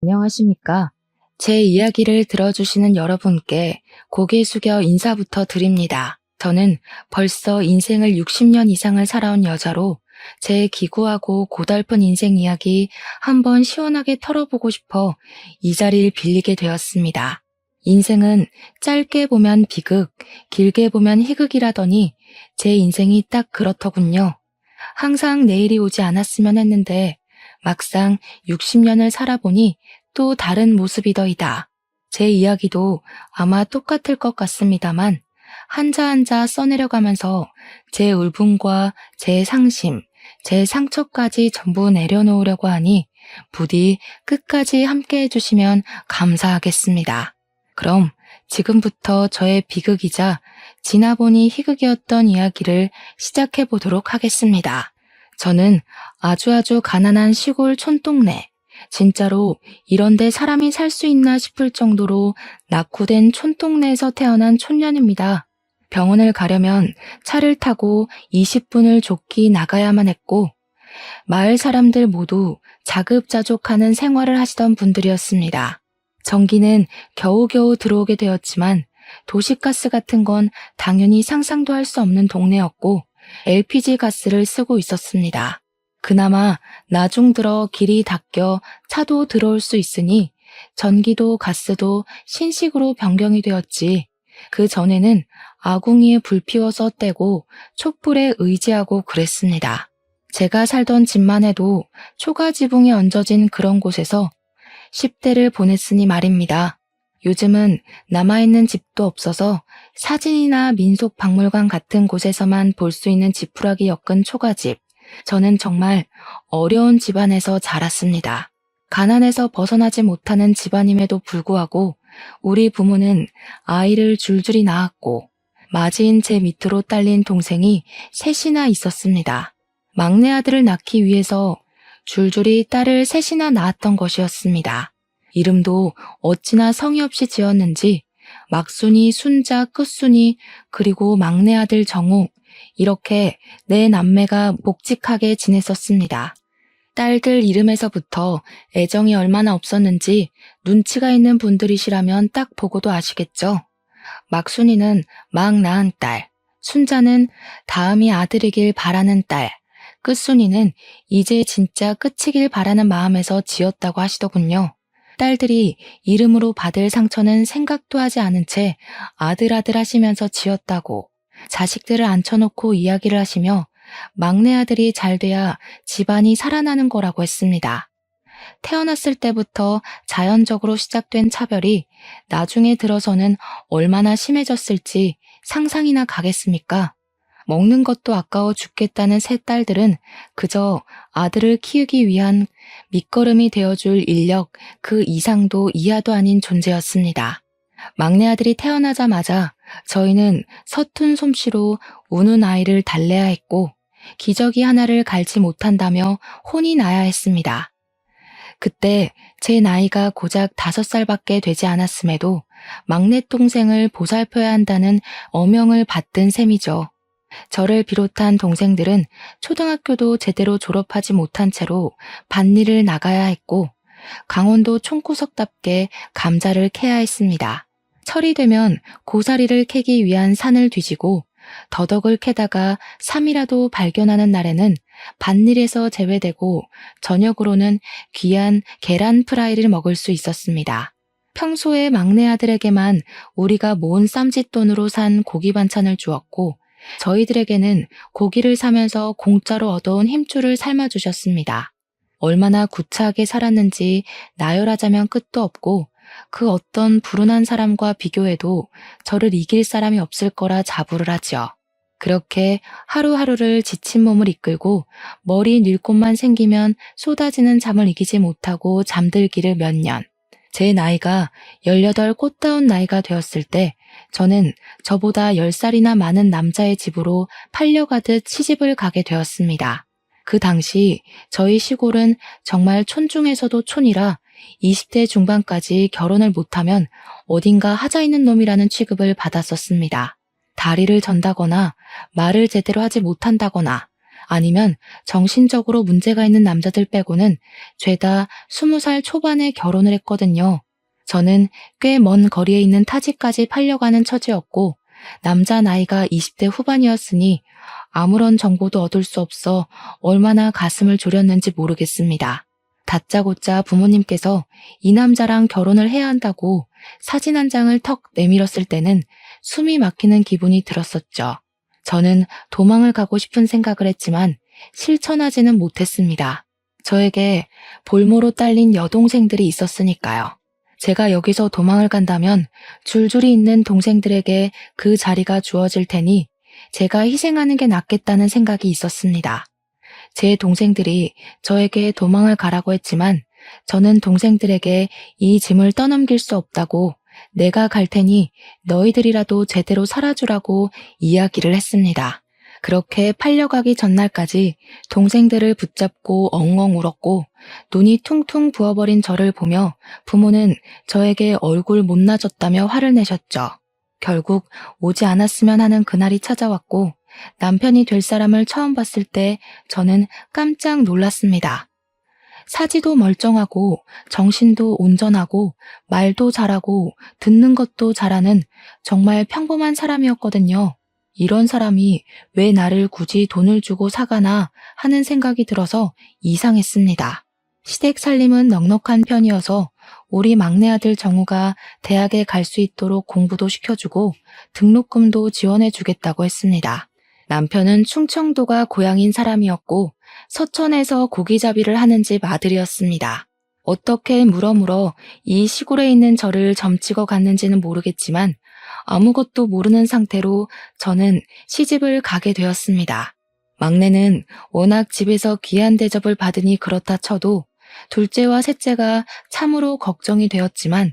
안녕하십니까? 제 이야기를 들어주시는 여러분께 고개 숙여 인사부터 드립니다. 저는 벌써 인생을 60년 이상을 살아온 여자로 제 기구하고 고달픈 인생 이야기 한번 시원하게 털어보고 싶어 이 자리를 빌리게 되었습니다. 인생은 짧게 보면 비극, 길게 보면 희극이라더니 제 인생이 딱 그렇더군요. 항상 내일이 오지 않았으면 했는데 막상 60년을 살아보니 또 다른 모습이더이다. 제 이야기도 아마 똑같을 것 같습니다만 한자 한자 써내려가면서 제 울분과 제 상심, 제 상처까지 전부 내려놓으려고 하니 부디 끝까지 함께 해주시면 감사하겠습니다. 그럼 지금부터 저의 비극이자 지나보니 희극이었던 이야기를 시작해 보도록 하겠습니다. 저는 아주 가난한 시골 촌동네, 진짜로 이런데 사람이 살 수 있나 싶을 정도로 낙후된 촌동네에서 태어난 촌년입니다. 병원을 가려면 차를 타고 20분을 좁기 나가야만 했고 마을 사람들 모두 자급자족하는 생활을 하시던 분들이었습니다. 전기는 겨우겨우 들어오게 되었지만 도시가스 같은 건 당연히 상상도 할 수 없는 동네였고 LPG 가스를 쓰고 있었습니다. 그나마 나중 들어 길이 닦여 차도 들어올 수 있으니 전기도 가스도 신식으로 변경이 되었지. 그 전에는 아궁이에 불 피워서 떼고 촛불에 의지하고 그랬습니다. 제가 살던 집만 해도 초가 지붕에 얹어진 그런 곳에서 10대를 보냈으니 말입니다. 요즘은 남아있는 집도 없어서 사진이나 민속박물관 같은 곳에서만 볼 수 있는 지푸라기 엮은 초가집. 저는 정말 어려운 집안에서 자랐습니다. 가난에서 벗어나지 못하는 집안임에도 불구하고 우리 부모는 아이를 줄줄이 낳았고 맞이인 제 밑으로 딸린 동생이 셋이나 있었습니다. 막내 아들을 낳기 위해서 줄줄이 딸을 셋이나 낳았던 것이었습니다. 이름도 어찌나 성의 없이 지었는지 막순이, 순자, 끝순이, 그리고 막내 아들 정우, 이렇게 네 남매가 묵직하게 지냈었습니다. 딸들 이름에서부터 애정이 얼마나 없었는지 눈치가 있는 분들이시라면 딱 보고도 아시겠죠? 막순이는 막 낳은 딸, 순자는 다음이 아들이길 바라는 딸, 끝순이는 이제 진짜 끝이길 바라는 마음에서 지었다고 하시더군요. 딸들이 이름으로 받을 상처는 생각도 하지 않은 채 아들 하시면서 지었다고 자식들을 앉혀놓고 이야기를 하시며 막내 아들이 잘 돼야 집안이 살아나는 거라고 했습니다. 태어났을 때부터 자연적으로 시작된 차별이 나중에 들어서는 얼마나 심해졌을지 상상이나 가겠습니까? 먹는 것도 아까워 죽겠다는 세 딸들은 그저 아들을 키우기 위한 밑거름이 되어줄 인력 그 이상도 이하도 아닌 존재였습니다. 막내 아들이 태어나자마자 저희는 서툰 솜씨로 우는 아이를 달래야 했고 기저귀 하나를 갈지 못한다며 혼이 나야 했습니다. 그때 제 나이가 고작 5살밖에 되지 않았음에도 막내 동생을 보살펴야 한다는 어명을 받든 셈이죠. 저를 비롯한 동생들은 초등학교도 제대로 졸업하지 못한 채로 밭일을 나가야 했고 강원도 총구석답게 감자를 캐야 했습니다. 철이 되면 고사리를 캐기 위한 산을 뒤지고 더덕을 캐다가 삼이라도 발견하는 날에는 밭일에서 제외되고 저녁으로는 귀한 계란 프라이를 먹을 수 있었습니다. 평소에 막내 아들에게만 우리가 모은 쌈짓돈으로 산 고기 반찬을 주었고 저희들에게는 고기를 사면서 공짜로 얻어온 힘줄을 삶아주셨습니다. 얼마나 구차하게 살았는지 나열하자면 끝도 없고 그 어떤 불운한 사람과 비교해도 저를 이길 사람이 없을 거라 자부를 하죠. 그렇게 하루하루를 지친 몸을 이끌고 머리 닐 곳만 생기면 쏟아지는 잠을 이기지 못하고 잠들기를 몇 년. 제 나이가 18 꽃다운 나이가 되었을 때 저는 저보다 10살이나 많은 남자의 집으로 팔려가듯 시집을 가게 되었습니다. 그 당시 저희 시골은 정말 촌 중에서도 촌이라 20대 중반까지 결혼을 못하면 어딘가 하자 있는 놈이라는 취급을 받았었습니다. 다리를 전다거나 말을 제대로 하지 못한다거나 아니면 정신적으로 문제가 있는 남자들 빼고는 죄다 20살 초반에 결혼을 했거든요. 저는 꽤 먼 거리에 있는 타지까지 팔려가는 처지였고 남자 나이가 20대 후반이었으니 아무런 정보도 얻을 수 없어 얼마나 가슴을 졸였는지 모르겠습니다. 다짜고짜 부모님께서 이 남자랑 결혼을 해야 한다고 사진 한 장을 턱 내밀었을 때는 숨이 막히는 기분이 들었었죠. 저는 도망을 가고 싶은 생각을 했지만 실천하지는 못했습니다. 저에게 볼모로 딸린 여동생들이 있었으니까요. 제가 여기서 도망을 간다면 줄줄이 있는 동생들에게 그 자리가 주어질 테니 제가 희생하는 게 낫겠다는 생각이 있었습니다. 제 동생들이 저에게 도망을 가라고 했지만 저는 동생들에게 이 짐을 떠넘길 수 없다고 내가 갈 테니 너희들이라도 제대로 살아주라고 이야기를 했습니다. 그렇게 팔려가기 전날까지 동생들을 붙잡고 엉엉 울었고 눈이 퉁퉁 부어버린 저를 보며 부모는 저에게 얼굴 못나졌다며 화를 내셨죠. 결국 오지 않았으면 하는 그날이 찾아왔고 남편이 될 사람을 처음 봤을 때 저는 깜짝 놀랐습니다. 사지도 멀쩡하고 정신도 온전하고 말도 잘하고 듣는 것도 잘하는 정말 평범한 사람이었거든요. 이런 사람이 왜 나를 굳이 돈을 주고 사가나 하는 생각이 들어서 이상했습니다. 시댁 살림은 넉넉한 편이어서 우리 막내 아들 정우가 대학에 갈 수 있도록 공부도 시켜주고 등록금도 지원해 주겠다고 했습니다. 남편은 충청도가 고향인 사람이었고 서천에서 고기잡이를 하는 집 아들이었습니다. 어떻게 물어물어 이 시골에 있는 저를 점찍어 갔는지는 모르겠지만 아무것도 모르는 상태로 저는 시집을 가게 되었습니다. 막내는 워낙 집에서 귀한 대접을 받으니 그렇다 쳐도 둘째와 셋째가 참으로 걱정이 되었지만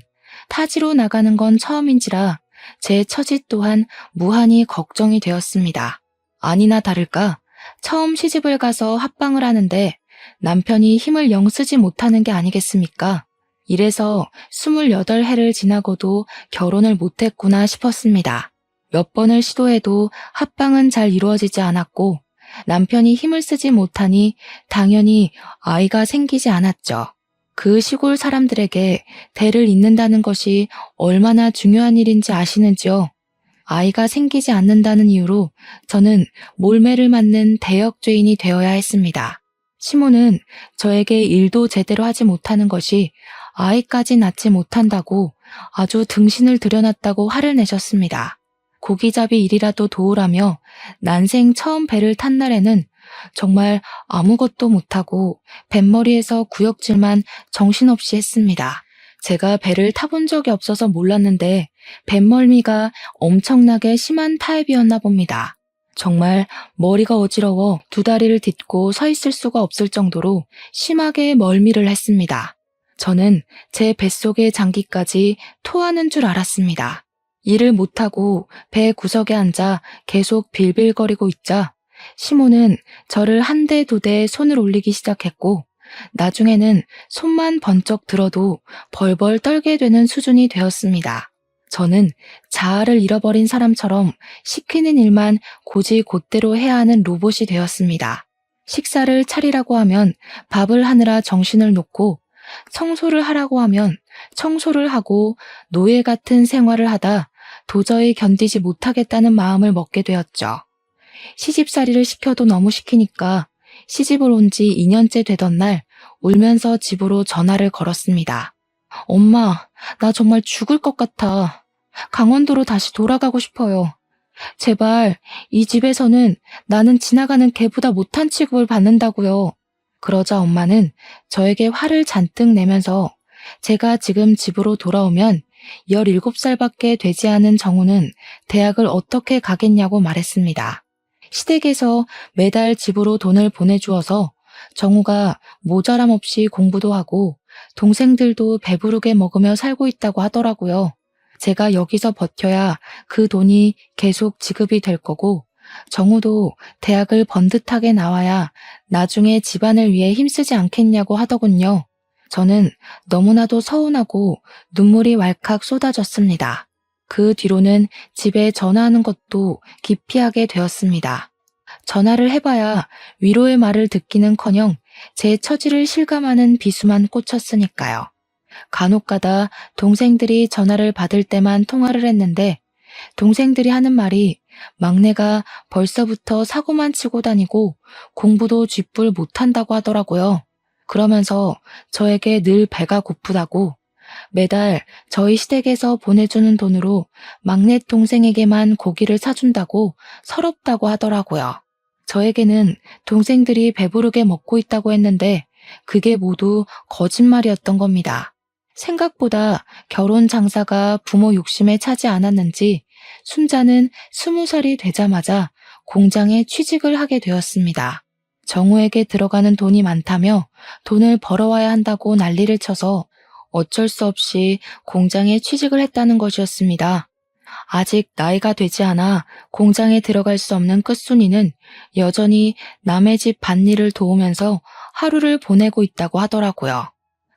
타지로 나가는 건 처음인지라 제 처지 또한 무한히 걱정이 되었습니다. 아니나 다를까 처음 시집을 가서 합방을 하는데 남편이 힘을 영 쓰지 못하는 게 아니겠습니까? 이래서 28해를 지나고도 결혼을 못했구나 싶었습니다. 몇 번을 시도해도 합방은 잘 이루어지지 않았고 남편이 힘을 쓰지 못하니 당연히 아이가 생기지 않았죠. 그 시골 사람들에게 대를 잇는다는 것이 얼마나 중요한 일인지 아시는지요? 아이가 생기지 않는다는 이유로 저는 몰매를 맞는 대역죄인이 되어야 했습니다. 시모는 저에게 일도 제대로 하지 못하는 것이 아이까지 낳지 못한다고 아주 등신을 들여놨다고 화를 내셨습니다. 고기잡이 일이라도 도우라며 난생 처음 배를 탄 날에는 정말 아무것도 못하고 뱃머리에서 구역질만 정신없이 했습니다. 제가 배를 타본 적이 없어서 몰랐는데 뱃멀미가 엄청나게 심한 타입이었나 봅니다. 정말 머리가 어지러워 두 다리를 딛고 서 있을 수가 없을 정도로 심하게 멀미를 했습니다. 저는 제 뱃속의 장기까지 토하는 줄 알았습니다. 일을 못하고 배 구석에 앉아 계속 빌빌거리고 있자 시모는 저를 한 대 두 대 손을 올리기 시작했고 나중에는 손만 번쩍 들어도 벌벌 떨게 되는 수준이 되었습니다. 저는 자아를 잃어버린 사람처럼 시키는 일만 곧이곧대로 해야 하는 로봇이 되었습니다. 식사를 차리라고 하면 밥을 하느라 정신을 놓고 청소를 하라고 하면 청소를 하고 노예 같은 생활을 하다 도저히 견디지 못하겠다는 마음을 먹게 되었죠. 시집살이를 시켜도 너무 시키니까 시집을 온 지 2년째 되던 날 울면서 집으로 전화를 걸었습니다. 엄마, 나 정말 죽을 것 같아. 강원도로 다시 돌아가고 싶어요. 제발 이 집에서는 나는 지나가는 개보다 못한 취급을 받는다고요. 그러자 엄마는 저에게 화를 잔뜩 내면서 제가 지금 집으로 돌아오면 17살밖에 되지 않은 정우는 대학을 어떻게 가겠냐고 말했습니다. 시댁에서 매달 집으로 돈을 보내주어서 정우가 모자람 없이 공부도 하고 동생들도 배부르게 먹으며 살고 있다고 하더라고요. 제가 여기서 버텨야 그 돈이 계속 지급이 될 거고 정우도 대학을 번듯하게 나와야 나중에 집안을 위해 힘쓰지 않겠냐고 하더군요. 저는 너무나도 서운하고 눈물이 왈칵 쏟아졌습니다. 그 뒤로는 집에 전화하는 것도 기피하게 되었습니다. 전화를 해봐야 위로의 말을 듣기는커녕 제 처지를 실감하는 비수만 꽂혔으니까요. 간혹가다 동생들이 전화를 받을 때만 통화를 했는데 동생들이 하는 말이 막내가 벌써부터 사고만 치고 다니고 공부도 쥐뿔 못한다고 하더라고요. 그러면서 저에게 늘 배가 고프다고 매달 저희 시댁에서 보내주는 돈으로 막내 동생에게만 고기를 사준다고 서럽다고 하더라고요. 저에게는 동생들이 배부르게 먹고 있다고 했는데 그게 모두 거짓말이었던 겁니다. 생각보다 결혼 장사가 부모 욕심에 차지 않았는지 순자는 20살이 되자마자 공장에 취직을 하게 되었습니다. 정우에게 들어가는 돈이 많다며 돈을 벌어와야 한다고 난리를 쳐서 어쩔 수 없이 공장에 취직을 했다는 것이었습니다. 아직 나이가 되지 않아 공장에 들어갈 수 없는 끝순이는 여전히 남의 집 밭일을 도우면서 하루를 보내고 있다고 하더라고요.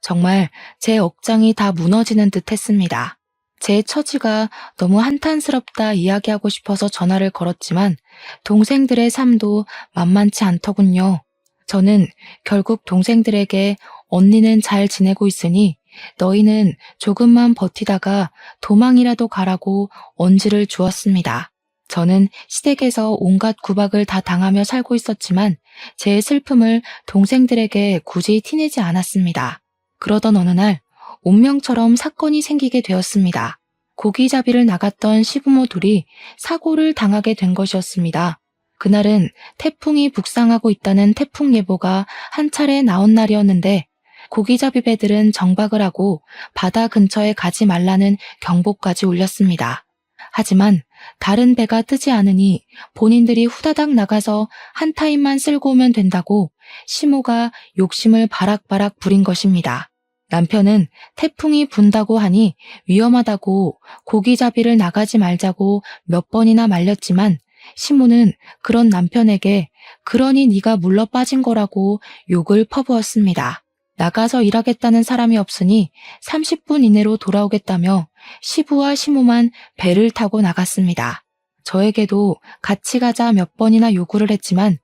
정말 제 억장이 다 무너지는 듯 했습니다. 제 처지가 너무 한탄스럽다 이야기하고 싶어서 전화를 걸었지만 동생들의 삶도 만만치 않더군요. 저는 결국 동생들에게 언니는 잘 지내고 있으니 너희는 조금만 버티다가 도망이라도 가라고 언지를 주었습니다. 저는 시댁에서 온갖 구박을 다 당하며 살고 있었지만 제 슬픔을 동생들에게 굳이 티내지 않았습니다. 그러던 어느 날 운명처럼 사건이 생기게 되었습니다. 고기잡이를 나갔던 시부모 둘이 사고를 당하게 된 것이었습니다. 그날은 태풍이 북상하고 있다는 태풍 예보가 한 차례 나온 날이었는데 고기잡이 배들은 정박을 하고 바다 근처에 가지 말라는 경보까지 울렸습니다. 하지만 다른 배가 뜨지 않으니 본인들이 후다닥 나가서 한 타임만 쓸고 오면 된다고 시모가 욕심을 바락바락 부린 것입니다. 남편은 태풍이 분다고 하니 위험하다고 고기잡이를 나가지 말자고 몇 번이나 말렸지만 시모는 그런 남편에게 그러니 네가 물러 빠진 거라고 욕을 퍼부었습니다. 나가서 일하겠다는 사람이 없으니 30분 이내로 돌아오겠다며 시부와 시모만 배를 타고 나갔습니다. 저에게도 같이 가자 몇 번이나 요구를 했지만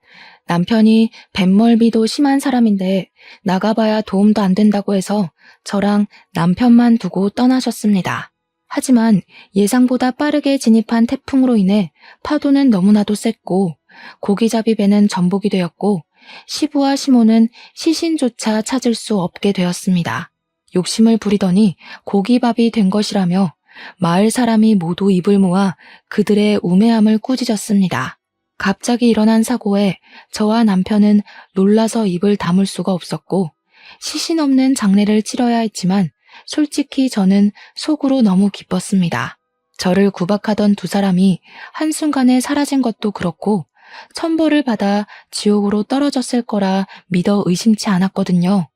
남편이 뱃멀미도 심한 사람인데 나가봐야 도움도 안 된다고 해서 저랑 남편만 두고 떠나셨습니다. 하지만 예상보다 빠르게 진입한 태풍으로 인해 파도는 너무나도 셌고 고기잡이 배는 전복이 되었고 시부와 시모는 시신조차 찾을 수 없게 되었습니다. 욕심을 부리더니 고기밥이 된 것이라며 마을 사람이 모두 입을 모아 그들의 우매함을 꾸짖었습니다. 갑자기 일어난 사고에 저와 남편은 놀라서 입을 다물 수가 없었고 시신 없는 장례를 치러야 했지만 솔직히 저는 속으로 너무 기뻤습니다. 저를 구박하던 두 사람이 한순간에 사라진 것도 그렇고 천벌을 받아 지옥으로 떨어졌을 거라 믿어 의심치 않았거든요.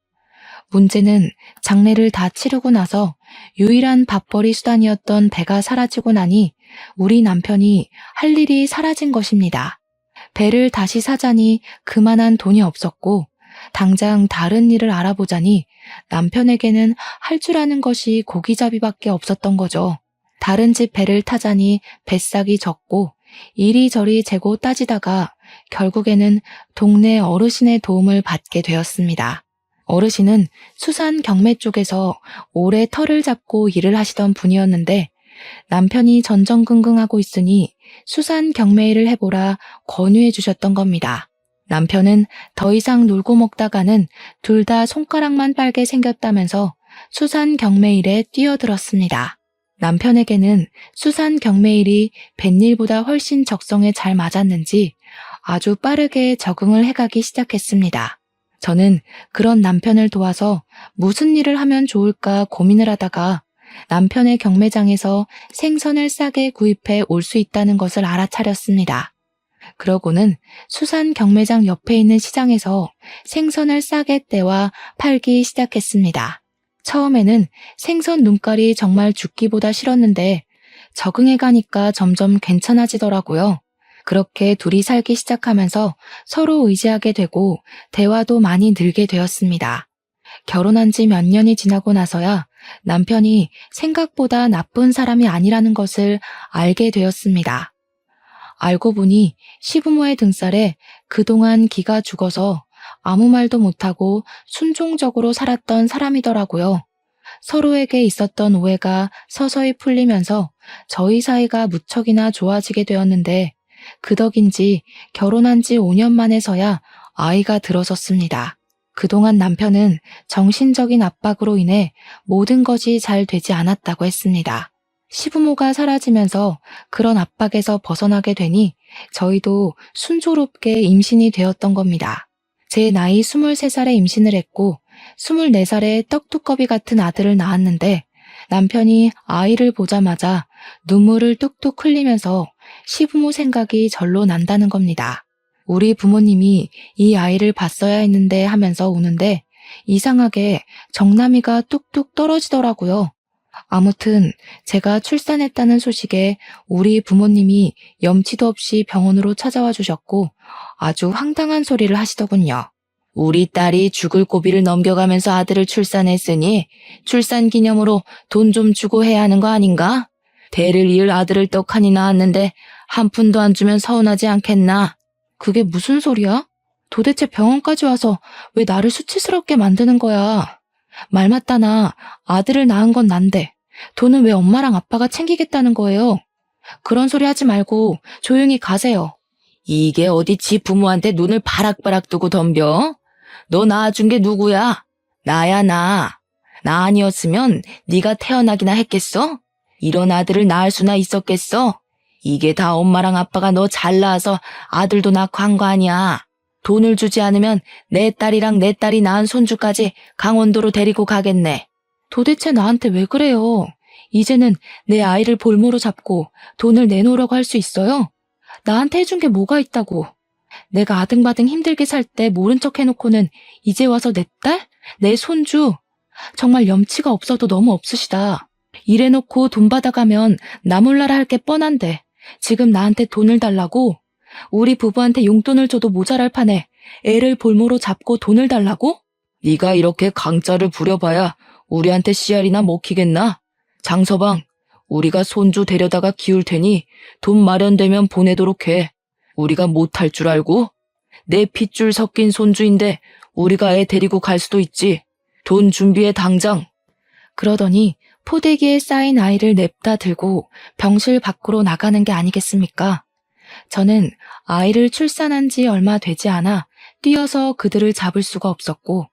문제는 장례를 다 치르고 나서 유일한 밥벌이 수단이었던 배가 사라지고 나니 우리 남편이 할 일이 사라진 것입니다. 배를 다시 사자니 그만한 돈이 없었고 당장 다른 일을 알아보자니 남편에게는 할 줄 아는 것이 고기잡이밖에 없었던 거죠. 다른 집 배를 타자니 뱃삭이 적고 이리저리 재고 따지다가 결국에는 동네 어르신의 도움을 받게 되었습니다. 어르신은 수산 경매 쪽에서 오래 터를 잡고 일을 하시던 분이었는데 남편이 전전긍긍하고 있으니 수산 경매 일을 해보라 권유해 주셨던 겁니다. 남편은 더 이상 놀고 먹다가는 둘 다 손가락만 빨게 생겼다면서 수산 경매 일에 뛰어들었습니다. 남편에게는 수산 경매 일이 뱃일보다 훨씬 적성에 잘 맞았는지 아주 빠르게 적응을 해가기 시작했습니다. 저는 그런 남편을 도와서 무슨 일을 하면 좋을까 고민을 하다가 남편의 경매장에서 생선을 싸게 구입해 올 수 있다는 것을 알아차렸습니다. 그러고는 수산 경매장 옆에 있는 시장에서 생선을 싸게 떼와 팔기 시작했습니다. 처음에는 생선 눈깔이 정말 죽기보다 싫었는데 적응해 가니까 점점 괜찮아지더라고요. 그렇게 둘이 살기 시작하면서 서로 의지하게 되고 대화도 많이 늘게 되었습니다. 결혼한 지 몇 년이 지나고 나서야 남편이 생각보다 나쁜 사람이 아니라는 것을 알게 되었습니다. 알고 보니 시부모의 등살에 그동안 기가 죽어서 아무 말도 못하고 순종적으로 살았던 사람이더라고요. 서로에게 있었던 오해가 서서히 풀리면서 저희 사이가 무척이나 좋아지게 되었는데 그 덕인지 결혼한 지 5년 만에서야 아이가 들어섰습니다. 그동안 남편은 정신적인 압박으로 인해 모든 것이 잘 되지 않았다고 했습니다. 시부모가 사라지면서 그런 압박에서 벗어나게 되니 저희도 순조롭게 임신이 되었던 겁니다. 제 나이 23살에 임신을 했고 24살에 떡두꺼비 같은 아들을 낳았는데 남편이 아이를 보자마자 눈물을 뚝뚝 흘리면서 시부모 생각이 절로 난다는 겁니다. 우리 부모님이 이 아이를 봤어야 했는데 하면서 우는데 이상하게 정남이가 뚝뚝 떨어지더라고요. 아무튼 제가 출산했다는 소식에 우리 부모님이 염치도 없이 병원으로 찾아와 주셨고 아주 황당한 소리를 하시더군요. 우리 딸이 죽을 고비를 넘겨가면서 아들을 출산했으니 출산 기념으로 돈 좀 주고 해야 하는 거 아닌가? 대를 이을 아들을 떡하니 낳았는데 한 푼도 안 주면 서운하지 않겠나? 그게 무슨 소리야? 도대체 병원까지 와서 왜 나를 수치스럽게 만드는 거야? 말 맞다나 아들을 낳은 건 난데 돈은 왜 엄마랑 아빠가 챙기겠다는 거예요? 그런 소리 하지 말고 조용히 가세요. 이게 어디 지 부모한테 눈을 바락바락 뜨고 덤벼? 너 낳아준 게 누구야? 나야 나. 나 아니었으면 네가 태어나기나 했겠어? 이런 아들을 낳을 수나 있었겠어? 이게 다 엄마랑 아빠가 너 잘 낳아서 아들도 낳고 한 거 아니야. 돈을 주지 않으면 내 딸이랑 내 딸이 낳은 손주까지 강원도로 데리고 가겠네. 도대체 나한테 왜 그래요? 이제는 내 아이를 볼모로 잡고 돈을 내놓으라고 할 수 있어요? 나한테 해준 게 뭐가 있다고. 내가 아등바등 힘들게 살 때 모른 척 해놓고는 이제 와서 내 딸? 내 손주? 정말 염치가 없어도 너무 없으시다. 이래놓고 돈 받아가면 나 몰라라 할 게 뻔한데 지금 나한테 돈을 달라고? 우리 부부한테 용돈을 줘도 모자랄 판에 애를 볼모로 잡고 돈을 달라고? 네가 이렇게 강짜를 부려봐야 우리한테 씨알이나 먹히겠나? 장서방, 우리가 손주 데려다가 키울 테니 돈 마련되면 보내도록 해. 우리가 못할 줄 알고? 내 핏줄 섞인 손주인데 우리가 애 데리고 갈 수도 있지. 돈 준비해 당장. 그러더니 포대기에 쌓인 아이를 냅다 들고 병실 밖으로 나가는 게 아니겠습니까? 저는 아이를 출산한 지 얼마 되지 않아 뛰어서 그들을 잡을 수가 없었고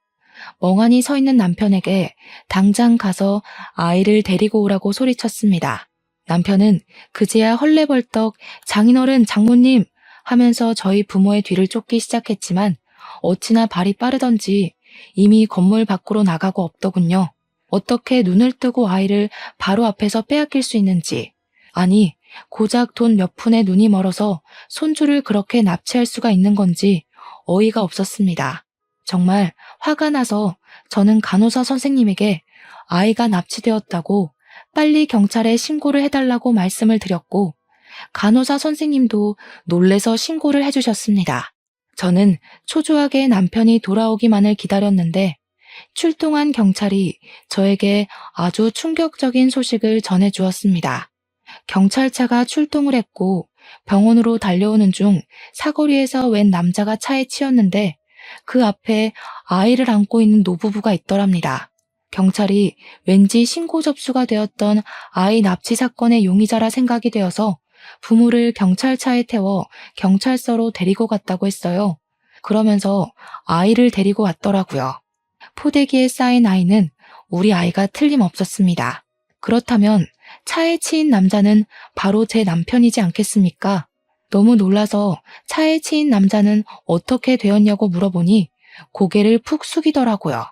멍하니 서 있는 남편에게 당장 가서 아이를 데리고 오라고 소리쳤습니다. 남편은 그제야 헐레벌떡 장인어른 장모님 하면서 저희 부모의 뒤를 쫓기 시작했지만 어찌나 발이 빠르던지 이미 건물 밖으로 나가고 없더군요. 어떻게 눈을 뜨고 아이를 바로 앞에서 빼앗길 수 있는지, 아니 고작 돈 몇 푼에 눈이 멀어서 손주를 그렇게 납치할 수가 있는 건지 어이가 없었습니다. 정말 화가 나서 저는 간호사 선생님에게 아이가 납치되었다고 빨리 경찰에 신고를 해달라고 말씀을 드렸고 간호사 선생님도 놀래서 신고를 해주셨습니다. 저는 초조하게 남편이 돌아오기만을 기다렸는데 출동한 경찰이 저에게 아주 충격적인 소식을 전해주었습니다. 경찰차가 출동을 했고 병원으로 달려오는 중 사거리에서 웬 남자가 차에 치였는데 그 앞에 아이를 안고 있는 노부부가 있더랍니다. 경찰이 왠지 신고 접수가 되었던 아이 납치 사건의 용의자라 생각이 되어서 부모를 경찰차에 태워 경찰서로 데리고 갔다고 했어요. 그러면서 아이를 데리고 왔더라고요. 포대기에 쌓인 아이는 우리 아이가 틀림없었습니다. 그렇다면 차에 치인 남자는 바로 제 남편이지 않겠습니까? 너무 놀라서 차에 치인 남자는 어떻게 되었냐고 물어보니 고개를 푹 숙이더라고요.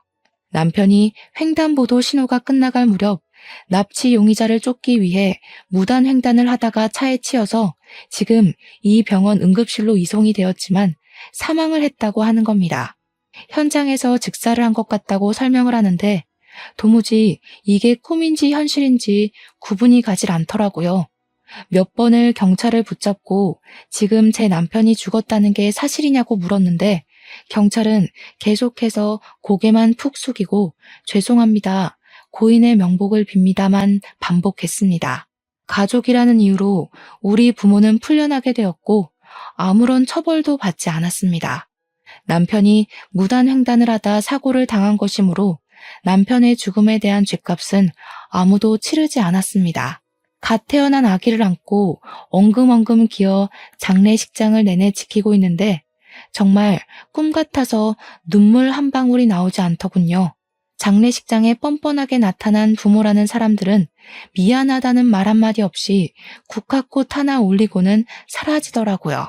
남편이 횡단보도 신호가 끝나갈 무렵 납치 용의자를 쫓기 위해 무단 횡단을 하다가 차에 치여서 지금 이 병원 응급실로 이송이 되었지만 사망을 했다고 하는 겁니다. 현장에서 즉사를 한 것 같다고 설명을 하는데 도무지 이게 꿈인지 현실인지 구분이 가질 않더라고요. 몇 번을 경찰을 붙잡고 지금 제 남편이 죽었다는 게 사실이냐고 물었는데 경찰은 계속해서 고개만 푹 숙이고 죄송합니다. 고인의 명복을 빕니다만 반복했습니다. 가족이라는 이유로 우리 부모는 풀려나게 되었고 아무런 처벌도 받지 않았습니다. 남편이 무단 횡단을 하다 사고를 당한 것이므로 남편의 죽음에 대한 죗값은 아무도 치르지 않았습니다. 갓 태어난 아기를 안고 엉금엉금 기어 장례식장을 내내 지키고 있는데 정말 꿈 같아서 눈물 한 방울이 나오지 않더군요. 장례식장에 뻔뻔하게 나타난 부모라는 사람들은 미안하다는 말 한마디 없이 국화꽃 하나 올리고는 사라지더라고요.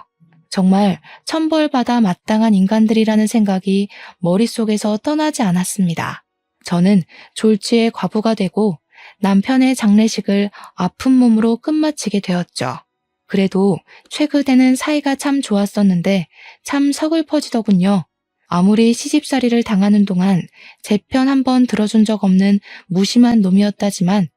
정말 천벌받아 마땅한 인간들이라는 생각이 머릿속에서 떠나지 않았습니다. 저는 졸지에 과부가 되고 남편의 장례식을 아픈 몸으로 끝마치게 되었죠. 그래도 최근에는 사이가 참 좋았었는데 참 서글퍼지더군요. 아무리 시집살이를 당하는 동안 제 편 한 번 들어준 적 없는 무심한 놈이었다지만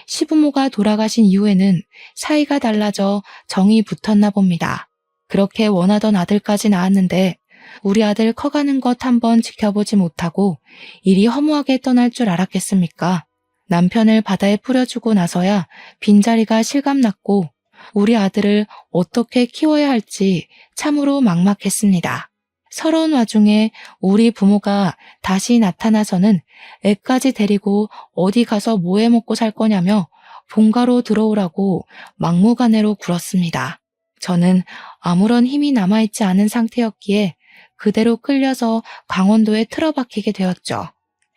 시부모가 돌아가신 이후에는 사이가 달라져 정이 붙었나 봅니다. 그렇게 원하던 아들까지 낳았는데 우리 아들 커가는 것 한번 지켜보지 못하고 이리 허무하게 떠날 줄 알았겠습니까? 남편을 바다에 뿌려주고 나서야 빈자리가 실감났고 우리 아들을 어떻게 키워야 할지 참으로 막막했습니다. 서러운 와중에 우리 부모가 다시 나타나서는 애까지 데리고 어디 가서 뭐 해 먹고 살 거냐며 본가로 들어오라고 막무가내로 굴었습니다. 저는 아무런 힘이 남아있지 않은 상태였기에 그대로 끌려서 강원도에 틀어박히게 되었죠.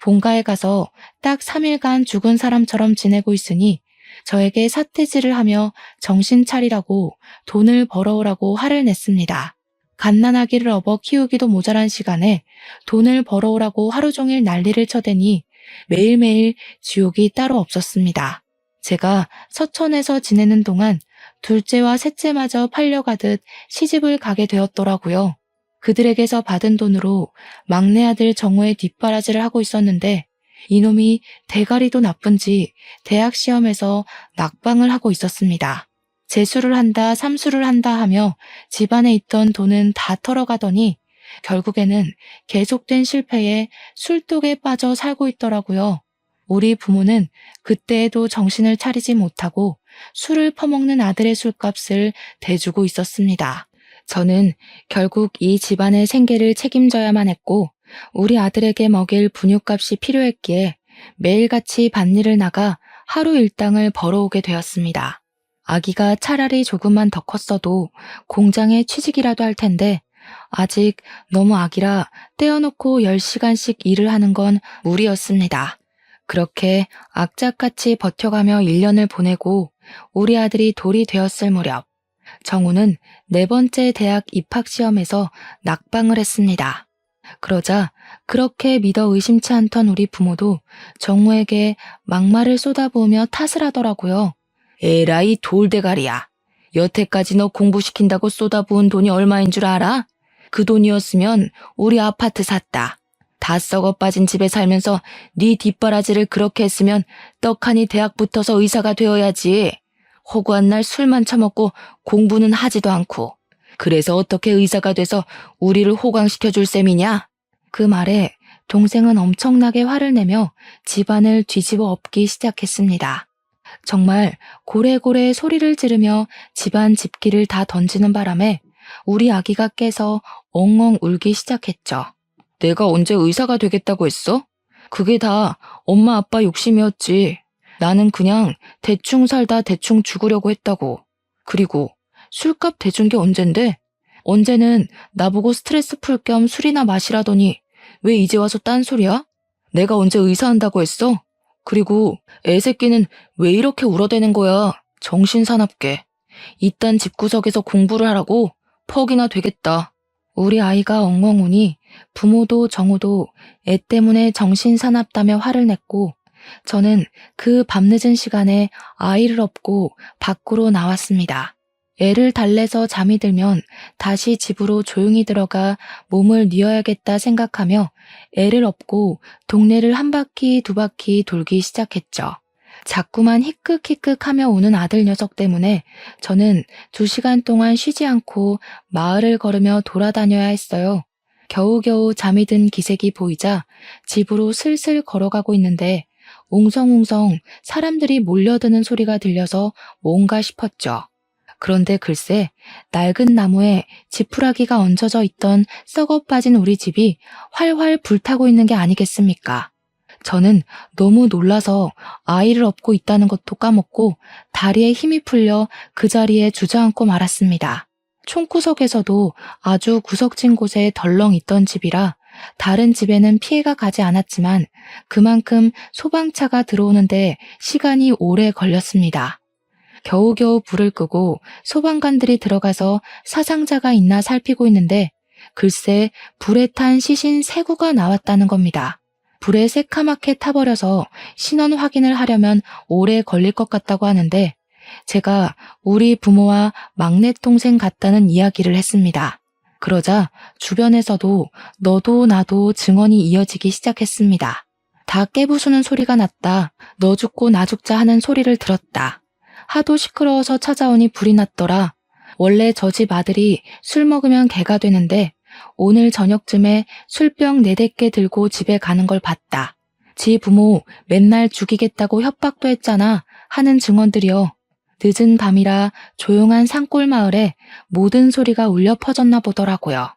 본가에 가서 딱 3일간 죽은 사람처럼 지내고 있으니 저에게 사태질을 하며 정신 차리라고 돈을 벌어오라고 화를 냈습니다. 갓난아기를 업어 키우기도 모자란 시간에 돈을 벌어오라고 하루 종일 난리를 쳐대니 매일매일 지옥이 따로 없었습니다. 제가 서천에서 지내는 동안 둘째와 셋째마저 팔려가듯 시집을 가게 되었더라고요. 그들에게서 받은 돈으로 막내 아들 정호의 뒷바라지를 하고 있었는데 이놈이 대가리도 나쁜지 대학 시험에서 낙방을 하고 있었습니다. 재수를 한다, 삼수를 한다 하며 집안에 있던 돈은 다 털어가더니 결국에는 계속된 실패에 술독에 빠져 살고 있더라고요. 우리 부모는 그때에도 정신을 차리지 못하고 술을 퍼먹는 아들의 술값을 대주고 있었습니다. 저는 결국 이 집안의 생계를 책임져야만 했고 우리 아들에게 먹일 분유값이 필요했기에 매일같이 밭일을 나가 하루 일당을 벌어오게 되었습니다. 아기가 차라리 조금만 더 컸어도 공장에 취직이라도 할 텐데 아직 너무 아기라 떼어놓고 10시간씩 일을 하는 건 무리였습니다. 그렇게 악착같이 버텨가며 1년을 보내고 우리 아들이 돌이 되었을 무렵 정우는 4번째 대학 입학시험에서 낙방을 했습니다. 그러자 그렇게 믿어 의심치 않던 우리 부모도 정우에게 막말을 쏟아부으며 탓을 하더라고요. 에라이 돌대가리야. 여태까지 너 공부시킨다고 쏟아부은 돈이 얼마인 줄 알아? 그 돈이었으면 우리 아파트 샀다. 다 썩어 빠진 집에 살면서 네 뒷바라지를 그렇게 했으면 떡하니 대학 붙어서 의사가 되어야지. 허구한 날 술만 처먹고 공부는 하지도 않고. 그래서 어떻게 의사가 돼서 우리를 호강시켜줄 셈이냐? 그 말에 동생은 엄청나게 화를 내며 집안을 뒤집어 엎기 시작했습니다. 정말 고래고래 소리를 지르며 집안 집기를 다 던지는 바람에 우리 아기가 깨서 엉엉 울기 시작했죠. 내가 언제 의사가 되겠다고 했어? 그게 다 엄마 아빠 욕심이었지. 나는 그냥 대충 살다 대충 죽으려고 했다고. 그리고 술값 대준 게 언젠데? 언제는 나보고 스트레스 풀 겸 술이나 마시라더니 왜 이제 와서 딴소리야? 내가 언제 의사 한다고 했어? 그리고 애새끼는 왜 이렇게 울어대는 거야? 정신사납게. 이딴 집구석에서 공부를 하라고? 퍽이나 되겠다. 우리 아이가 엉엉 우니 부모도 정우도 애 때문에 정신사납다며 화를 냈고 저는 그 밤늦은 시간에 아이를 업고 밖으로 나왔습니다. 애를 달래서 잠이 들면 다시 집으로 조용히 들어가 몸을 뉘어야겠다 생각하며 애를 업고 동네를 한 바퀴 두 바퀴 돌기 시작했죠. 자꾸만 히끗히끗하며 우는 아들 녀석 때문에 저는 2시간 동안 쉬지 않고 마을을 걸으며 돌아다녀야 했어요. 겨우겨우 잠이 든 기색이 보이자 집으로 슬슬 걸어가고 있는데 웅성웅성 사람들이 몰려드는 소리가 들려서 뭔가 싶었죠. 그런데 글쎄 낡은 나무에 지푸라기가 얹어져 있던 썩어 빠진 우리 집이 활활 불타고 있는 게 아니겠습니까? 저는 너무 놀라서 아이를 업고 있다는 것도 까먹고 다리에 힘이 풀려 그 자리에 주저앉고 말았습니다. 총구석에서도 아주 구석진 곳에 덜렁 있던 집이라 다른 집에는 피해가 가지 않았지만 그만큼 소방차가 들어오는데 시간이 오래 걸렸습니다. 겨우겨우 불을 끄고 소방관들이 들어가서 사상자가 있나 살피고 있는데 글쎄 불에 탄 시신 3구가 나왔다는 겁니다. 불에 새카맣게 타버려서 신원 확인을 하려면 오래 걸릴 것 같다고 하는데 제가 우리 부모와 막내 동생 같다는 이야기를 했습니다. 그러자 주변에서도 너도 나도 증언이 이어지기 시작했습니다. 다 깨부수는 소리가 났다. 너 죽고 나 죽자 하는 소리를 들었다. 하도 시끄러워서 찾아오니 불이 났더라. 원래 저 집 아들이 술 먹으면 개가 되는데 오늘 저녁쯤에 술병 4-5개 들고 집에 가는 걸 봤다. 지 부모 맨날 죽이겠다고 협박도 했잖아 하는 증언들이요. 늦은 밤이라 조용한 산골 마을에 모든 소리가 울려 퍼졌나 보더라고요.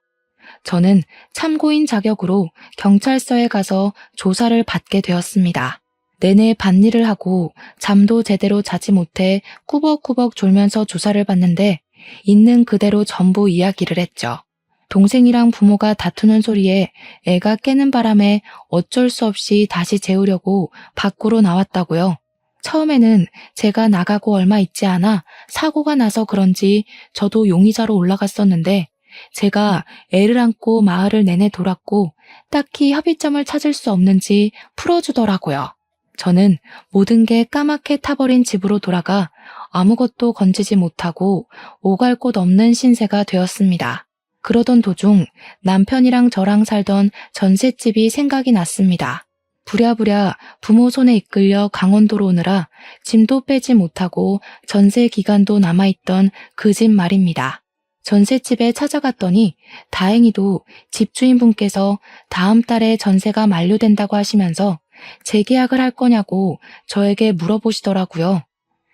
저는 참고인 자격으로 경찰서에 가서 조사를 받게 되었습니다. 내내 밭일을 하고 잠도 제대로 자지 못해 꾸벅꾸벅 졸면서 조사를 받는데 있는 그대로 전부 이야기를 했죠. 동생이랑 부모가 다투는 소리에 애가 깨는 바람에 어쩔 수 없이 다시 재우려고 밖으로 나왔다고요. 처음에는 제가 나가고 얼마 있지 않아 사고가 나서 그런지 저도 용의자로 올라갔었는데 제가 애를 안고 마을을 내내 돌았고 딱히 협의점을 찾을 수 없는지 풀어주더라고요. 저는 모든 게 까맣게 타버린 집으로 돌아가 아무것도 건지지 못하고 오갈 곳 없는 신세가 되었습니다. 그러던 도중 남편이랑 저랑 살던 전셋집이 생각이 났습니다. 부랴부랴 부모 손에 이끌려 강원도로 오느라 짐도 빼지 못하고 전세 기간도 남아있던 그 집 말입니다. 전셋집에 찾아갔더니 다행히도 집주인분께서 다음 달에 전세가 만료된다고 하시면서 재계약을 할 거냐고 저에게 물어보시더라고요.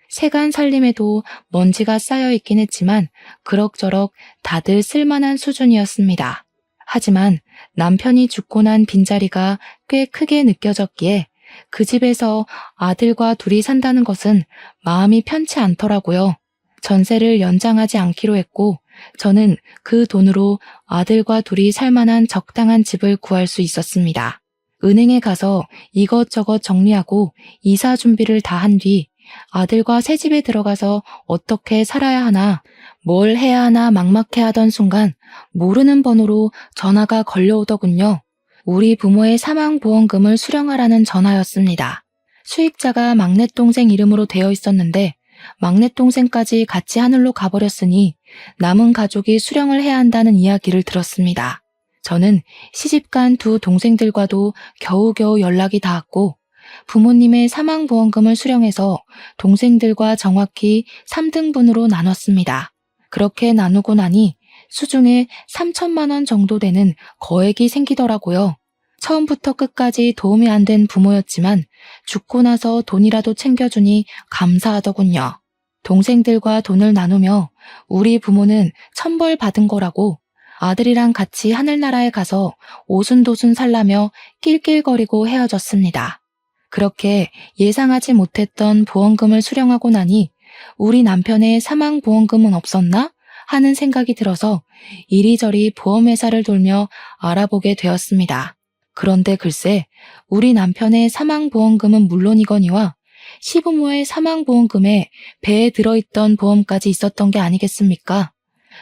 세간 살림에도 먼지가 쌓여있긴 했지만 그럭저럭 다들 쓸만한 수준이었습니다. 하지만 남편이 죽고 난 빈자리가 꽤 크게 느껴졌기에 그 집에서 아들과 둘이 산다는 것은 마음이 편치 않더라고요. 전세를 연장하지 않기로 했고 저는 그 돈으로 아들과 둘이 살만한 적당한 집을 구할 수 있었습니다. 은행에 가서 이것저것 정리하고 이사 준비를 다 한 뒤 아들과 새 집에 들어가서 어떻게 살아야 하나, 뭘 해야 하나 막막해하던 순간 모르는 번호로 전화가 걸려오더군요. 우리 부모의 사망보험금을 수령하라는 전화였습니다. 수익자가 막내 동생 이름으로 되어 있었는데 막내 동생까지 같이 하늘로 가버렸으니 남은 가족이 수령을 해야 한다는 이야기를 들었습니다. 저는 시집간 2 동생들과도 겨우겨우 연락이 닿았고 부모님의 사망보험금을 수령해서 동생들과 정확히 3등분으로 나눴습니다. 그렇게 나누고 나니 수중에 3천만 원 정도 되는 거액이 생기더라고요. 처음부터 끝까지 도움이 안 된 부모였지만 죽고 나서 돈이라도 챙겨주니 감사하더군요. 동생들과 돈을 나누며 우리 부모는 천벌 받은 거라고 아들이랑 같이 하늘나라에 가서 오순도순 살라며 낄낄거리고 헤어졌습니다. 그렇게 예상하지 못했던 보험금을 수령하고 나니 우리 남편의 사망보험금은 없었나? 하는 생각이 들어서 이리저리 보험회사를 돌며 알아보게 되었습니다. 그런데 글쎄 우리 남편의 사망보험금은 물론이거니와 시부모의 사망보험금에 배에 들어있던 보험까지 있었던 게 아니겠습니까?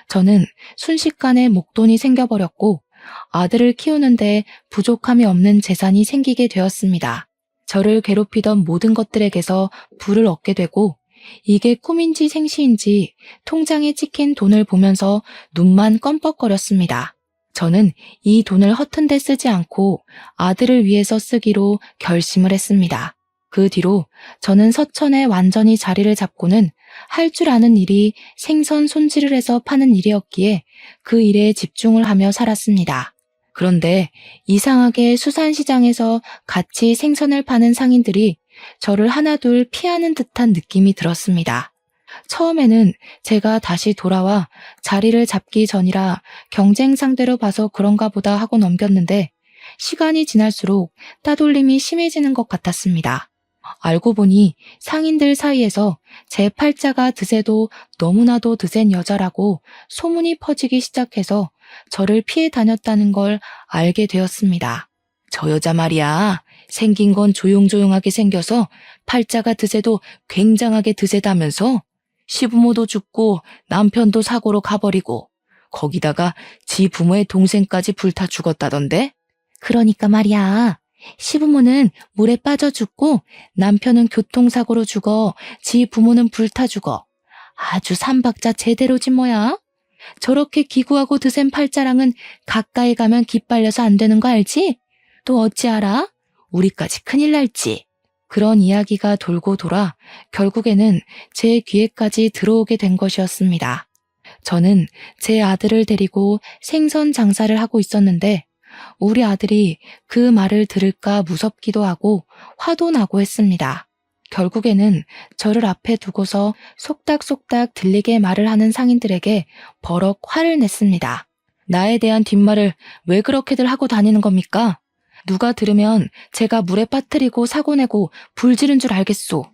저는 순식간에 목돈이 생겨버렸고 아들을 키우는데 부족함이 없는 재산이 생기게 되었습니다. 저를 괴롭히던 모든 것들에게서 불을 얻게 되고 이게 꿈인지 생시인지 통장에 찍힌 돈을 보면서 눈만 껌뻑거렸습니다. 저는 이 돈을 허튼 데 쓰지 않고 아들을 위해서 쓰기로 결심을 했습니다. 그 뒤로 저는 서천에 완전히 자리를 잡고는 할 줄 아는 일이 생선 손질을 해서 파는 일이었기에 그 일에 집중을 하며 살았습니다. 그런데 이상하게 수산시장에서 같이 생선을 파는 상인들이 저를 하나둘 피하는 듯한 느낌이 들었습니다. 처음에는 제가 다시 돌아와 자리를 잡기 전이라 경쟁 상대로 봐서 그런가 보다 하고 넘겼는데 시간이 지날수록 따돌림이 심해지는 것 같았습니다. 알고 보니 상인들 사이에서 제 팔자가 드세도 너무나도 드센 여자라고 소문이 퍼지기 시작해서 저를 피해 다녔다는 걸 알게 되었습니다. 저 여자 말이야. 생긴 건 조용조용하게 생겨서 팔자가 드세도 굉장하게 드세다면서 시부모도 죽고 남편도 사고로 가버리고 거기다가 지 부모의 동생까지 불타 죽었다던데? 그러니까 말이야. 시부모는 물에 빠져 죽고 남편은 교통사고로 죽어 지 부모는 불타 죽어. 아주 삼박자 제대로지 뭐야? 저렇게 기구하고 드센 팔자랑은 가까이 가면 기빨려서 안 되는 거 알지? 또 어찌 알아? 우리까지 큰일 날지. 그런 이야기가 돌고 돌아 결국에는 제 귀에까지 들어오게 된 것이었습니다. 저는 제 아들을 데리고 생선 장사를 하고 있었는데 우리 아들이 그 말을 들을까 무섭기도 하고 화도 나고 했습니다. 결국에는 저를 앞에 두고서 속닥속닥 들리게 말을 하는 상인들에게 버럭 화를 냈습니다. 나에 대한 뒷말을 왜 그렇게들 하고 다니는 겁니까? 누가 들으면 제가 물에 빠뜨리고 사고 내고 불 지른 줄 알겠소.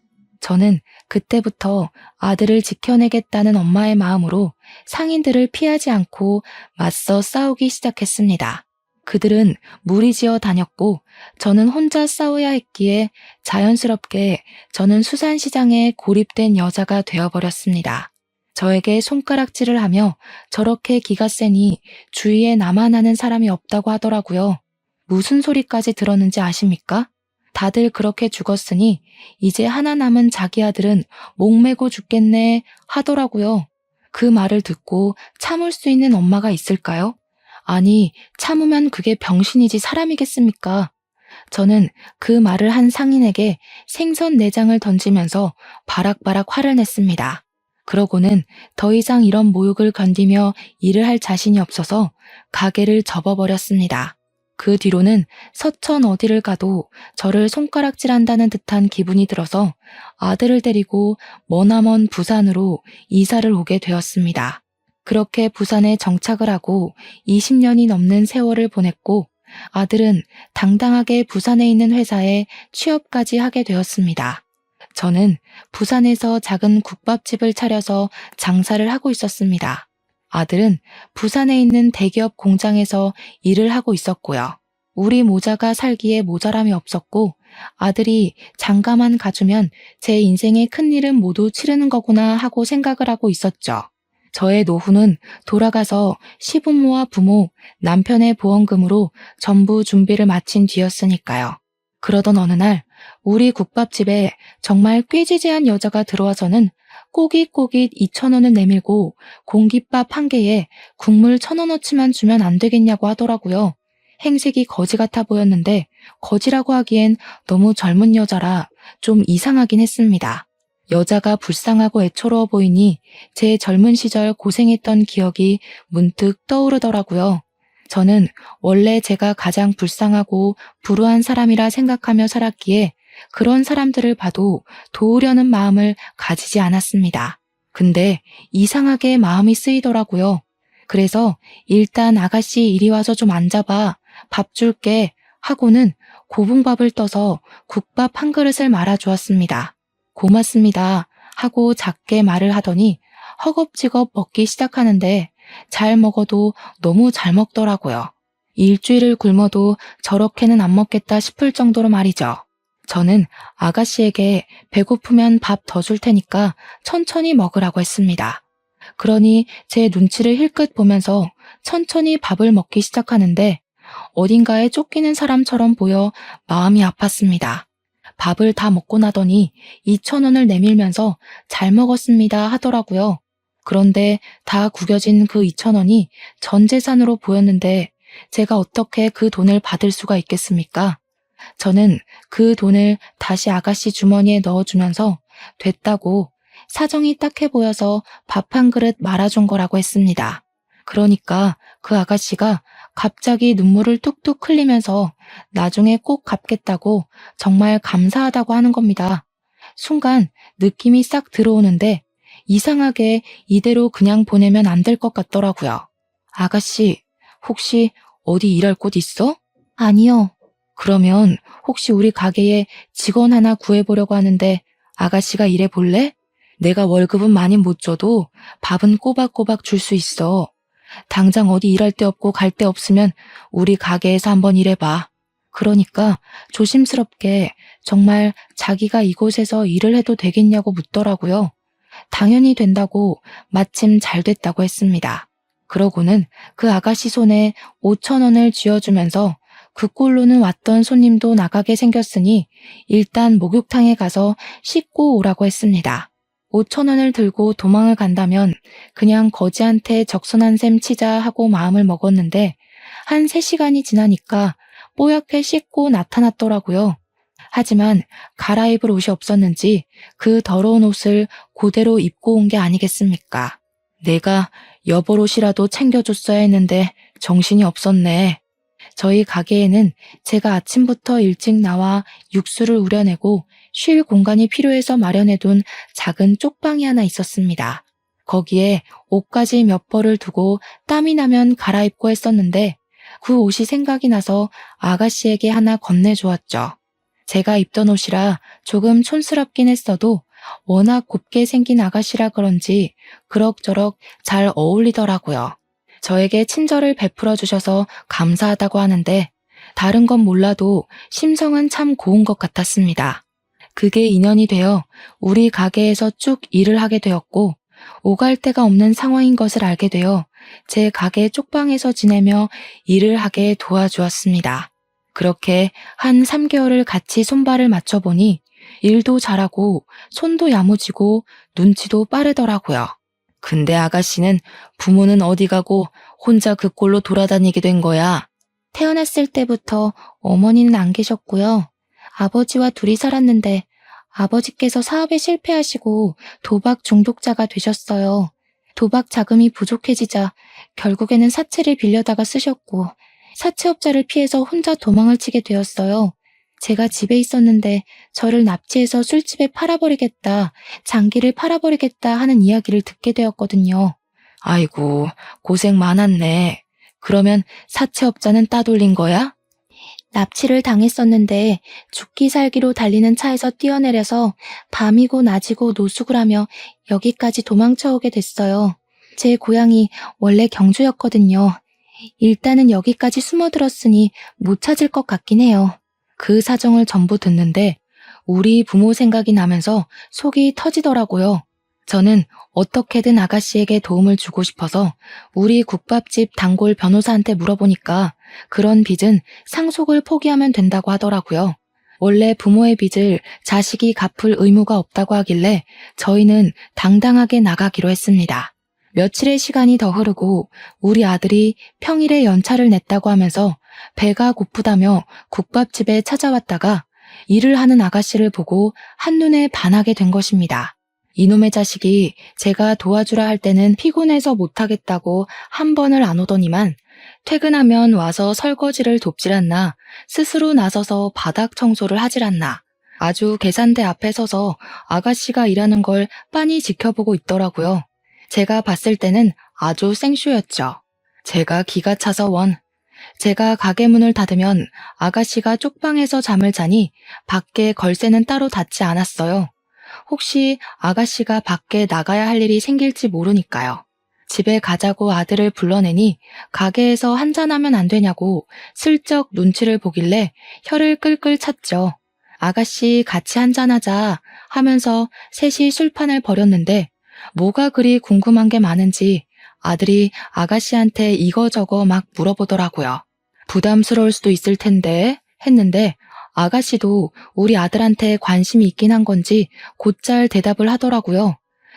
저는 그때부터 아들을 지켜내겠다는 엄마의 마음으로 상인들을 피하지 않고 맞서 싸우기 시작했습니다. 그들은 무리지어 다녔고 저는 혼자 싸워야 했기에 자연스럽게 저는 수산시장에 고립된 여자가 되어버렸습니다. 저에게 손가락질을 하며 저렇게 기가 세니 주위에 나만 아는 사람이 없다고 하더라고요. 무슨 소리까지 들었는지 아십니까? 다들 그렇게 죽었으니 이제 하나 남은 자기 아들은 목매고 죽겠네 하더라고요. 그 말을 듣고 참을 수 있는 엄마가 있을까요? 아니, 참으면 그게 병신이지 사람이겠습니까? 저는 그 말을 한 상인에게 생선 내장을 던지면서 바락바락 화를 냈습니다. 그러고는 더 이상 이런 모욕을 견디며 일을 할 자신이 없어서 가게를 접어버렸습니다. 그 뒤로는 서천 어디를 가도 저를 손가락질한다는 듯한 기분이 들어서 아들을 데리고 머나먼 부산으로 이사를 오게 되었습니다. 그렇게 부산에 정착을 하고 20년이 넘는 세월을 보냈고 아들은 당당하게 부산에 있는 회사에 취업까지 하게 되었습니다. 저는 부산에서 작은 국밥집을 차려서 장사를 하고 있었습니다. 아들은 부산에 있는 대기업 공장에서 일을 하고 있었고요. 우리 모자가 살기에 모자람이 없었고 아들이 장가만 가주면 제 인생의 큰일은 모두 치르는 거구나 하고 생각을 하고 있었죠. 저의 노후는 돌아가서 시부모와 부모, 남편의 보험금으로 전부 준비를 마친 뒤였으니까요. 그러던 어느 날 우리 국밥집에 정말 꾀지지한 여자가 들어와서는 꼬깃꼬깃 2,000원을 내밀고 공깃밥 한 개에 국물 1,000원어치만 주면 안 되겠냐고 하더라고요. 행색이 거지 같아 보였는데 거지라고 하기엔 너무 젊은 여자라 좀 이상하긴 했습니다. 여자가 불쌍하고 애처로워 보이니 제 젊은 시절 고생했던 기억이 문득 떠오르더라고요. 저는 원래 제가 가장 불쌍하고 불우한 사람이라 생각하며 살았기에 그런 사람들을 봐도 도우려는 마음을 가지지 않았습니다. 근데 이상하게 마음이 쓰이더라고요. 그래서 일단 아가씨 이리 와서 좀 앉아봐. 밥 줄게 하고는 고봉밥을 떠서 국밥 한 그릇을 말아주었습니다. 고맙습니다 하고 작게 말을 하더니 허겁지겁 먹기 시작하는데 잘 먹어도 너무 잘 먹더라고요. 일주일을 굶어도 저렇게는 안 먹겠다 싶을 정도로 말이죠. 저는 아가씨에게 배고프면 밥 더 줄 테니까 천천히 먹으라고 했습니다. 그러니 제 눈치를 힐끗 보면서 천천히 밥을 먹기 시작하는데 어딘가에 쫓기는 사람처럼 보여 마음이 아팠습니다. 밥을 다 먹고 나더니 2,000원을 내밀면서 잘 먹었습니다 하더라고요. 그런데 다 구겨진 그 2,000원이 전 재산으로 보였는데 제가 어떻게 그 돈을 받을 수가 있겠습니까? 저는 그 돈을 다시 아가씨 주머니에 넣어주면서 됐다고 사정이 딱해 보여서 밥 한 그릇 말아준 거라고 했습니다. 그러니까 그 아가씨가 갑자기 눈물을 뚝뚝 흘리면서 나중에 꼭 갚겠다고 정말 감사하다고 하는 겁니다. 순간 느낌이 싹 들어오는데 이상하게 이대로 그냥 보내면 안 될 것 같더라고요. 아가씨, 혹시 어디 일할 곳 있어? 아니요. 그러면 혹시 우리 가게에 직원 하나 구해보려고 하는데 아가씨가 일해볼래? 내가 월급은 많이 못 줘도 밥은 꼬박꼬박 줄 수 있어. 당장 어디 일할 데 없고 갈 데 없으면 우리 가게에서 한번 일해봐. 그러니까 조심스럽게 정말 자기가 이곳에서 일을 해도 되겠냐고 묻더라고요. 당연히 된다고 마침 잘 됐다고 했습니다. 그러고는 그 아가씨 손에 5천 원을 쥐어주면서 그 꼴로는 왔던 손님도 나가게 생겼으니 일단 목욕탕에 가서 씻고 오라고 했습니다. 5천 원을 들고 도망을 간다면 그냥 거지한테 적선한 셈 치자 하고 마음을 먹었는데 한 3시간이 지나니까 뽀얗게 씻고 나타났더라고요. 하지만 갈아입을 옷이 없었는지 그 더러운 옷을 그대로 입고 온 게 아니겠습니까? 내가 여벌옷이라도 챙겨줬어야 했는데 정신이 없었네. 저희 가게에는 제가 아침부터 일찍 나와 육수를 우려내고 쉴 공간이 필요해서 마련해둔 작은 쪽방이 하나 있었습니다. 거기에 옷까지 몇 벌을 두고 땀이 나면 갈아입고 했었는데 그 옷이 생각이 나서 아가씨에게 하나 건네주었죠. 제가 입던 옷이라 조금 촌스럽긴 했어도 워낙 곱게 생긴 아가씨라 그런지 그럭저럭 잘 어울리더라고요. 저에게 친절을 베풀어 주셔서 감사하다고 하는데 다른 건 몰라도 심성은 참 고운 것 같았습니다. 그게 인연이 되어 우리 가게에서 쭉 일을 하게 되었고 오갈 데가 없는 상황인 것을 알게 되어 제 가게 쪽방에서 지내며 일을 하게 도와주었습니다. 그렇게 한 3개월을 같이 손발을 맞춰보니 일도 잘하고 손도 야무지고 눈치도 빠르더라고요. 근데 아가씨는 부모는 어디 가고 혼자 그 꼴로 돌아다니게 된 거야? 태어났을 때부터 어머니는 안 계셨고요. 아버지와 둘이 살았는데 아버지께서 사업에 실패하시고 도박 중독자가 되셨어요. 도박 자금이 부족해지자 결국에는 사채를 빌려다가 쓰셨고 사채업자를 피해서 혼자 도망을 치게 되었어요. 제가 집에 있었는데 저를 납치해서 술집에 팔아버리겠다, 장기를 팔아버리겠다 하는 이야기를 듣게 되었거든요. 아이고, 고생 많았네. 그러면 사채업자는 따돌린 거야? 납치를 당했었는데 죽기 살기로 달리는 차에서 뛰어내려서 밤이고 낮이고 노숙을 하며 여기까지 도망쳐오게 됐어요. 제 고향이 원래 경주였거든요. 일단은 여기까지 숨어들었으니 못 찾을 것 같긴 해요. 그 사정을 전부 듣는데 우리 부모 생각이 나면서 속이 터지더라고요. 저는 어떻게든 아가씨에게 도움을 주고 싶어서 우리 국밥집 단골 변호사한테 물어보니까 그런 빚은 상속을 포기하면 된다고 하더라고요. 원래 부모의 빚을 자식이 갚을 의무가 없다고 하길래 저희는 당당하게 나가기로 했습니다. 며칠의 시간이 더 흐르고 우리 아들이 평일에 연차를 냈다고 하면서 배가 고프다며 국밥집에 찾아왔다가 일을 하는 아가씨를 보고 한눈에 반하게 된 것입니다. 이놈의 자식이 제가 도와주라 할 때는 피곤해서 못하겠다고 한 번을 안 오더니만 퇴근하면 와서 설거지를 돕질 않나, 스스로 나서서 바닥 청소를 하질 않나, 아주 계산대 앞에 서서 아가씨가 일하는 걸 빤히 지켜보고 있더라고요. 제가 봤을 때는 아주 생쇼였죠. 제가 기가 차서 제가 가게 문을 닫으면 아가씨가 쪽방에서 잠을 자니 밖에 걸쇠는 따로 닫지 않았어요. 혹시 아가씨가 밖에 나가야 할 일이 생길지 모르니까요. 집에 가자고 아들을 불러내니 가게에서 한잔하면 안 되냐고 슬쩍 눈치를 보길래 혀를 끌끌 찼죠. 아가씨 같이 한잔하자 하면서 셋이 술판을 벌였는데 뭐가 그리 궁금한 게 많은지 아들이 아가씨한테 이거저거 막 물어보더라고요. 부담스러울 수도 있을 텐데 했는데 아가씨도 우리 아들한테 관심이 있긴 한 건지 곧잘 대답을 하더라고요.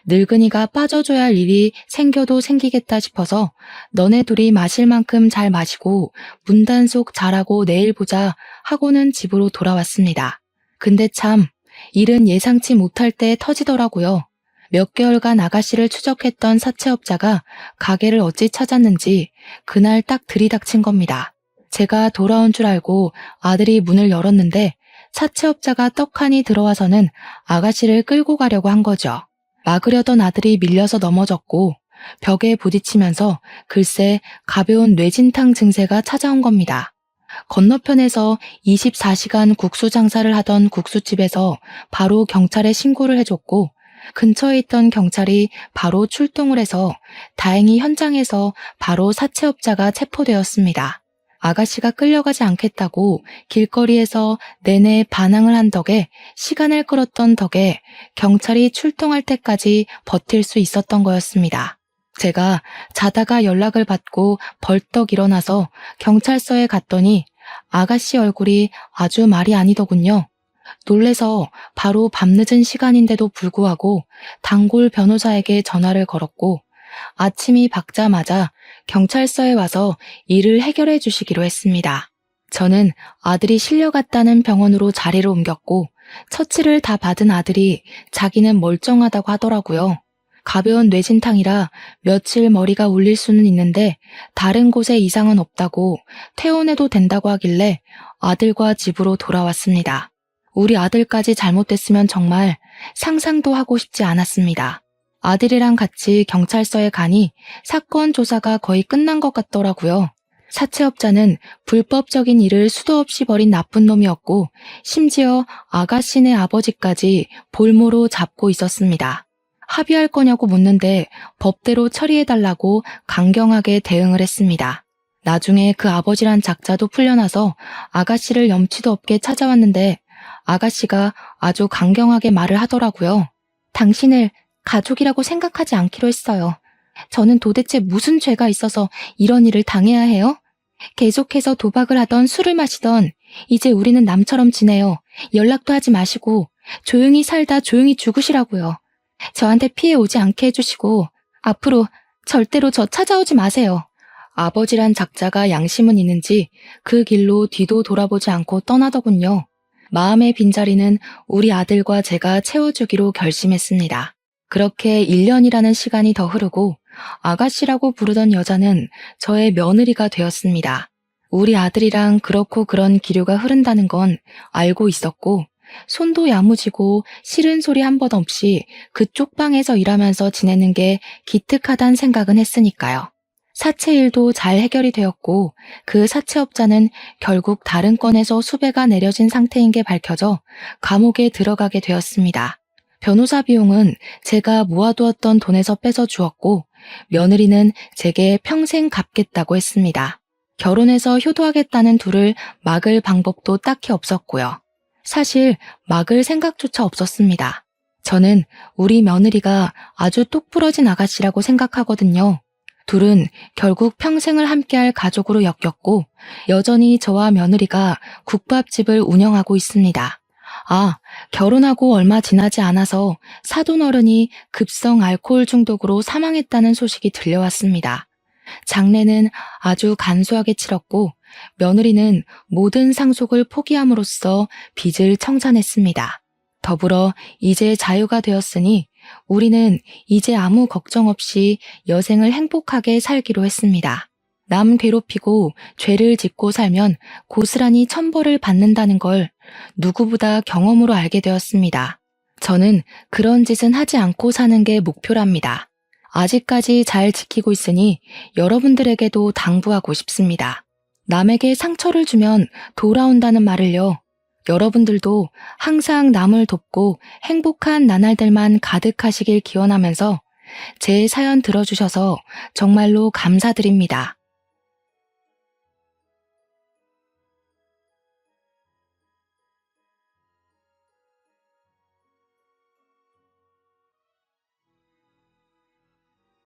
늙은이가 빠져줘야 할 일이 생겨도 생기겠다 싶어서 너네 둘이 마실 만큼 잘 마시고 문단속 잘하고 내일 보자 하고는 집으로 돌아왔습니다. 근데 참 일은 예상치 못할 때 터지더라고요. 몇 개월간 아가씨를 추적했던 사채업자가 가게를 어찌 찾았는지 그날 딱 들이닥친 겁니다. 제가 돌아온 줄 알고 아들이 문을 열었는데 사채업자가 떡하니 들어와서는 아가씨를 끌고 가려고 한 거죠. 막으려던 아들이 밀려서 넘어졌고 벽에 부딪히면서 글쎄 가벼운 뇌진탕 증세가 찾아온 겁니다. 건너편에서 24시간 국수 장사를 하던 국수집에서 바로 경찰에 신고를 해줬고 근처에 있던 경찰이 바로 출동을 해서 다행히 현장에서 바로 사채업자가 체포되었습니다. 아가씨가 끌려가지 않겠다고 길거리에서 내내 반항을 한 덕에 시간을 끌었던 덕에 경찰이 출동할 때까지 버틸 수 있었던 거였습니다. 제가 자다가 연락을 받고 벌떡 일어나서 경찰서에 갔더니 아가씨 얼굴이 아주 말이 아니더군요. 놀래서 바로 밤늦은 시간인데도 불구하고 단골 변호사에게 전화를 걸었고 아침이 밝자마자 경찰서에 와서 일을 해결해 주시기로 했습니다. 저는 아들이 실려갔다는 병원으로 자리를 옮겼고 처치를 다 받은 아들이 자기는 멀쩡하다고 하더라고요. 가벼운 뇌진탕이라 며칠 머리가 울릴 수는 있는데 다른 곳에 이상은 없다고 퇴원해도 된다고 하길래 아들과 집으로 돌아왔습니다. 우리 아들까지 잘못됐으면 정말 상상도 하고 싶지 않았습니다. 아들이랑 같이 경찰서에 가니 사건 조사가 거의 끝난 것 같더라고요. 사채업자는 불법적인 일을 수도 없이 벌인 나쁜 놈이었고 심지어 아가씨네 아버지까지 볼모로 잡고 있었습니다. 합의할 거냐고 묻는데 법대로 처리해달라고 강경하게 대응을 했습니다. 나중에 그 아버지란 작자도 풀려나서 아가씨를 염치도 없게 찾아왔는데 아가씨가 아주 강경하게 말을 하더라고요. 당신을 가족이라고 생각하지 않기로 했어요. 저는 도대체 무슨 죄가 있어서 이런 일을 당해야 해요? 계속해서 도박을 하던 술을 마시던 이제 우리는 남처럼 지내요. 연락도 하지 마시고 조용히 살다 조용히 죽으시라고요. 저한테 피해 오지 않게 해주시고 앞으로 절대로 저 찾아오지 마세요. 아버지란 작자가 양심은 있는지 그 길로 뒤도 돌아보지 않고 떠나더군요. 마음의 빈자리는 우리 아들과 제가 채워주기로 결심했습니다. 그렇게 1년이라는 시간이 더 흐르고 아가씨라고 부르던 여자는 저의 며느리가 되었습니다. 우리 아들이랑 그렇고 그런 기류가 흐른다는 건 알고 있었고 손도 야무지고 싫은 소리 한 번 없이 그쪽 방에서 일하면서 지내는 게 기특하단 생각은 했으니까요. 사채 일도 잘 해결이 되었고 그 사채업자는 결국 다른 건에서 수배가 내려진 상태인 게 밝혀져 감옥에 들어가게 되었습니다. 변호사 비용은 제가 모아두었던 돈에서 빼서 주었고 며느리는 제게 평생 갚겠다고 했습니다. 결혼해서 효도하겠다는 둘을 막을 방법도 딱히 없었고요. 사실 막을 생각조차 없었습니다. 저는 우리 며느리가 아주 똑부러진 아가씨라고 생각하거든요. 둘은 결국 평생을 함께할 가족으로 엮였고 여전히 저와 며느리가 국밥집을 운영하고 있습니다. 결혼하고 얼마 지나지 않아서 사돈 어른이 급성 알코올 중독으로 사망했다는 소식이 들려왔습니다. 장례는 아주 간소하게 치렀고 며느리는 모든 상속을 포기함으로써 빚을 청산했습니다. 더불어 이제 자유가 되었으니 우리는 이제 아무 걱정 없이 여생을 행복하게 살기로 했습니다. 남 괴롭히고 죄를 짓고 살면 고스란히 천벌을 받는다는 걸 누구보다 경험으로 알게 되었습니다. 저는 그런 짓은 하지 않고 사는 게 목표랍니다. 아직까지 잘 지키고 있으니 여러분들에게도 당부하고 싶습니다. 남에게 상처를 주면 돌아온다는 말을요. 여러분들도 항상 남을 돕고 행복한 나날들만 가득하시길 기원하면서 제 사연 들어주셔서 정말로 감사드립니다.